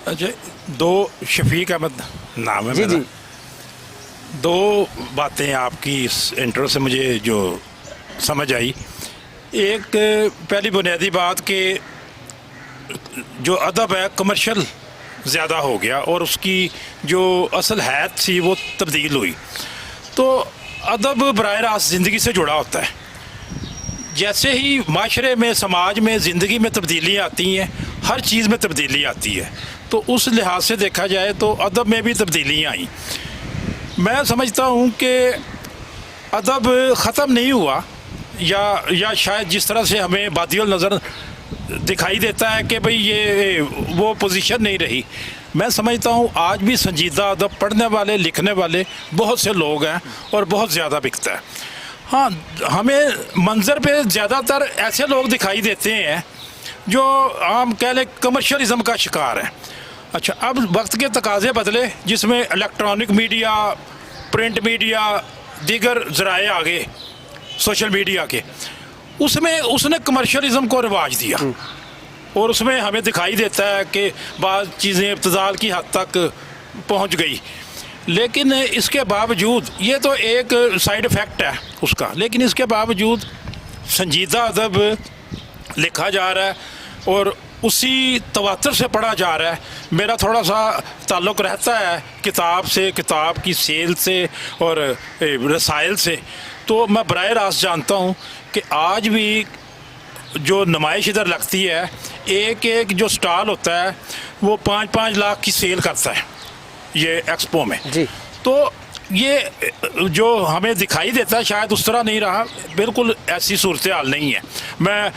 اچھا، دو شفیق احمد نام ہے جی میرا۔ جی دو باتیں آپ کی اس انٹرو سے مجھے جو سمجھ آئی، ایک پہلی بنیادی بات کہ جو ادب ہے کمرشل زیادہ ہو گیا اور اس کی جو اصل حیت تھی وہ تبدیل ہوئی۔ تو ادب براہ راست زندگی سے جڑا ہوتا ہے۔ جیسے ہی معاشرے میں، سماج میں، زندگی میں تبدیلیاں آتی ہیں، ہر چیز میں تبدیلی آتی ہے، تو اس لحاظ سے دیکھا جائے تو ادب میں بھی تبدیلیاں آئیں۔ میں سمجھتا ہوں کہ ادب ختم نہیں ہوا، یا شاید جس طرح سے ہمیں بادی النظر دکھائی دیتا ہے کہ بھئی یہ وہ پوزیشن نہیں رہی، میں سمجھتا ہوں آج بھی سنجیدہ ادب پڑھنے والے، لکھنے والے بہت سے لوگ ہیں اور بہت زیادہ بکتا ہے۔ ہاں، ہمیں منظر پہ زیادہ تر ایسے لوگ دکھائی دیتے ہیں جو عام کہہ لیں کمرشلزم کا شکار ہیں۔ اچھا، اب وقت کے تقاضے بدلے، جس میں الیکٹرانک میڈیا، پرنٹ میڈیا، دیگر ذرائع آگے سوشل میڈیا کے، اس میں اس نے کمرشلزم کو رواج دیا، اور اس میں ہمیں دکھائی دیتا ہے کہ بعض چیزیں ابتذال کی حد تک پہنچ گئی۔ لیکن اس کے باوجود، یہ تو ایک سائیڈ افیکٹ ہے اس کا، لیکن اس کے باوجود سنجیدہ ادب لکھا جا رہا ہے اور اسی تواتر سے پڑھا جا رہا ہے۔ میرا تھوڑا سا تعلق رہتا ہے کتاب سے، کتاب کی سیل سے اور رسائل سے، تو میں براہ راست جانتا ہوں کہ آج بھی جو نمائش ادھر لگتی ہے، ایک ایک جو سٹال ہوتا ہے وہ 5-5 لاکھ کی سیل کرتا ہے یہ ایکسپو میں۔ جی، تو یہ جو ہمیں دکھائی دیتا ہے شاید اس طرح نہیں رہا، بالکل ایسی صورتحال نہیں ہے۔ میں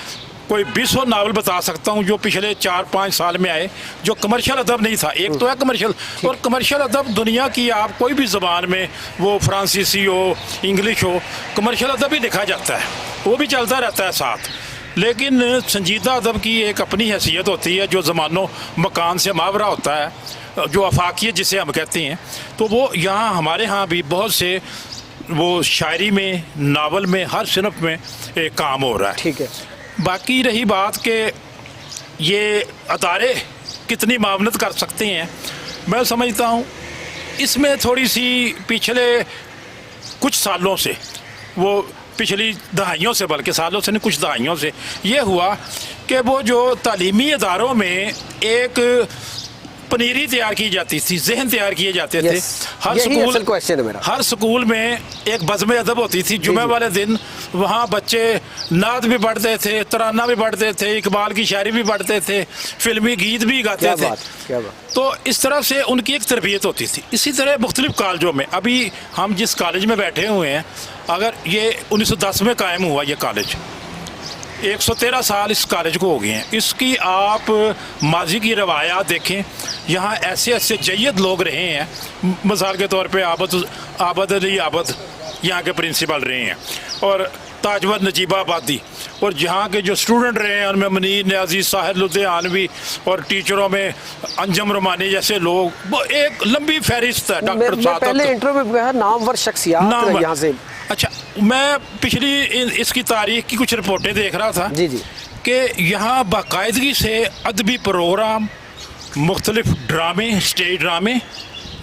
کوئی 20 ناول بتا سکتا ہوں جو پچھلے 4-5 سال میں آئے جو کمرشل ادب نہیں تھا۔ ایک تو ہے کمرشل، اور کمرشل ادب دنیا کی آپ کوئی بھی زبان میں، وہ فرانسیسی ہو، انگلش ہو، کمرشل ادب ہی لکھا جاتا ہے، وہ بھی چلتا رہتا ہے ساتھ۔ لیکن سنجیدہ ادب کی ایک اپنی حیثیت ہوتی ہے جو زمان و مکان سے ماورا ہوتا ہے، جو افاقیت جسے ہم کہتے ہیں۔ تو وہ یہاں ہمارے ہاں بھی بہت سے وہ شاعری میں، ناول میں، ہر صنف میں ایک کام ہو رہا ہے۔ ٹھیک ہے۔ باقی رہی بات کہ یہ ادارے کتنی معاونت کر سکتے ہیں، میں سمجھتا ہوں اس میں تھوڑی سی پچھلے کچھ سالوں سے، وہ پچھلی دہائیوں سے، بلکہ سالوں سے نہیں، کچھ دہائیوں سے یہ ہوا کہ وہ جو تعلیمی اداروں میں ایک پنیری تیار کی جاتی تھی، ذہن تیار کیے جاتے تھے۔ ہر سکول میں ایک بزم ادب ہوتی تھی، جمعہ والے دن وہاں بچے نعت بھی پڑھتے تھے، ترانہ بھی پڑھتے تھے، اقبال کی شاعری بھی پڑھتے تھے، فلمی گیت بھی گاتے تھے۔ تو اس طرح سے ان کی ایک تربیت ہوتی تھی۔ اسی طرح مختلف کالجوں میں، ابھی ہم جس کالج میں بیٹھے ہوئے ہیں، اگر یہ 1910 میں قائم ہوا یہ کالج، 113 سال اس کالج کو ہو گئے ہیں۔ اس کی آپ ماضی کی روایات دیکھیں، یہاں ایسے ایسے جید لوگ رہے ہیں، مثال کے طور پہ عابد علی عابد یہاں کے پرنسپل رہے ہیں، اور تاجور نجیب آبادی، اور جہاں کے جو اسٹوڈنٹ رہے ہیں ان میں منیر نیازی، ساحر لدھیانوی، اور ٹیچروں میں انجم رمانی جیسے لوگ، وہ ایک لمبی فہرست ہے۔ ڈاکٹر میں پہلے انٹرویو میں کہا نامور شخصیات یہاں سے۔ اچھا، میں پچھلی اس کی تاریخ کی کچھ رپورٹیں دیکھ رہا تھا جی جی، کہ یہاں باقاعدگی سے ادبی پروگرام، مختلف ڈرامے، اسٹیج ڈرامے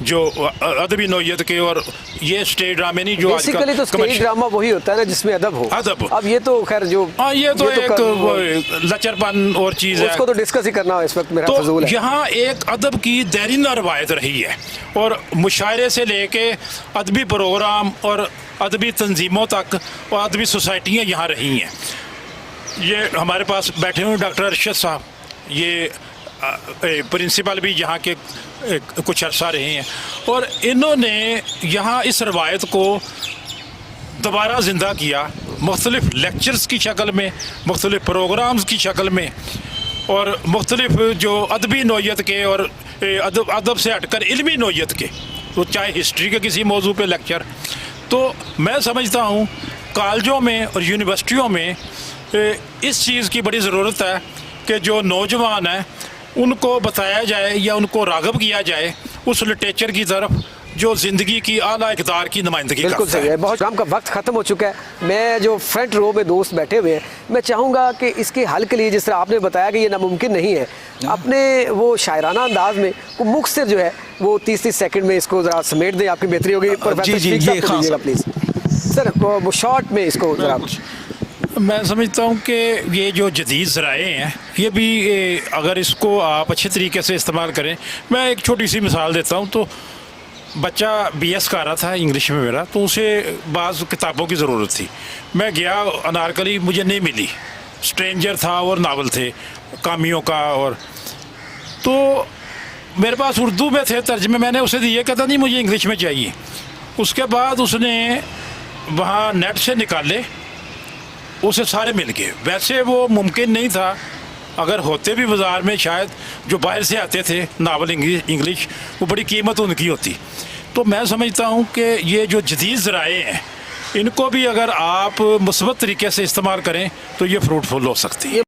جو ادبی نوعیت کے، اور یہ اسٹیج ڈرامے نہیں جو آج بیسیکلی تو اسٹیج ڈرامہ وہی ہوتا ہے نا جس میں ادب ہو۔ اب یہ تو خیر جو، ہاں، یہ تو ایک لچر پن اور چیز ہے، اس کو تو ڈسکس ہی کرنا اس وقت میرا فضول ہے۔ یہاں ایک ادب کی دیرینہ روایت رہی ہے، اور مشاعرے سے لے کے ادبی پروگرام اور ادبی تنظیموں تک، اور ادبی سوسائٹیاں یہاں رہی ہیں۔ یہ ہمارے پاس بیٹھے ہوئے ڈاکٹر ارشد صاحب، یہ پرنسپل بھی یہاں کے کچھ عرصہ رہے ہیں، اور انہوں نے یہاں اس روایت کو دوبارہ زندہ کیا، مختلف لیکچرز کی شکل میں، مختلف پروگرامز کی شکل میں، اور مختلف جو ادبی نوعیت کے اور ادب سے ہٹ کر علمی نوعیت کے، تو چاہے ہسٹری کے کسی موضوع پہ لیکچر۔ تو میں سمجھتا ہوں کالجوں میں اور یونیورسٹیوں میں اس چیز کی بڑی ضرورت ہے کہ جو نوجوان ہیں ان کو بتایا جائے یا ان کو راغب کیا جائے اس لٹریچر کی طرف جو زندگی کی اعلیٰ اقدار کی نمائندگی کرتا ہے۔ بالکل صحیح ہے۔ بہت کام کا وقت ختم ہو چکا ہے۔ میں جو فرنٹ رو میں دوست بیٹھے ہوئے ہیں، میں چاہوں گا کہ اس کے حل کے لیے، جس طرح آپ نے بتایا کہ یہ ناممکن نہیں ہے، اپنے وہ شاعرانہ انداز میں وہ مختصر جو ہے وہ 30 سیکنڈ میں اس کو ذرا سمیٹ دیں، آپ کی بہتری ہوگی. پلیز سر وہ شارٹ میں اس کو ذرا. میں سمجھتا ہوں کہ یہ جو جدید ذرائع ہیں یہ بھی اگر اس کو آپ اچھے طریقے سے استعمال کریں. میں ایک چھوٹی سی مثال دیتا ہوں. تو بچہ BS کا رہا تھا انگلش میں میرا، تو اسے بعض کتابوں کی ضرورت تھی. میں گیا انارکلی، مجھے نہیں ملی. اسٹرینجر تھا اور ناول تھے کامیوں کا، اور تو میرے پاس اردو میں تھے ترجمے. میں نے اسے دیے، کہتا نہیں مجھے انگلش میں چاہیے. اس کے بعد اس نے وہاں نیٹ سے نکالے، اسے سارے مل گئے. ویسے وہ ممکن نہیں تھا، اگر ہوتے بھی بازار میں شاید جو باہر سے آتے تھے ناول انگلش، وہ بڑی قیمت ان کی ہوتی. تو میں سمجھتا ہوں کہ یہ جو جدید ذرائع ہیں ان کو بھی اگر آپ مثبت طریقے سے استعمال کریں تو یہ فروٹفل ہو سکتی ہے.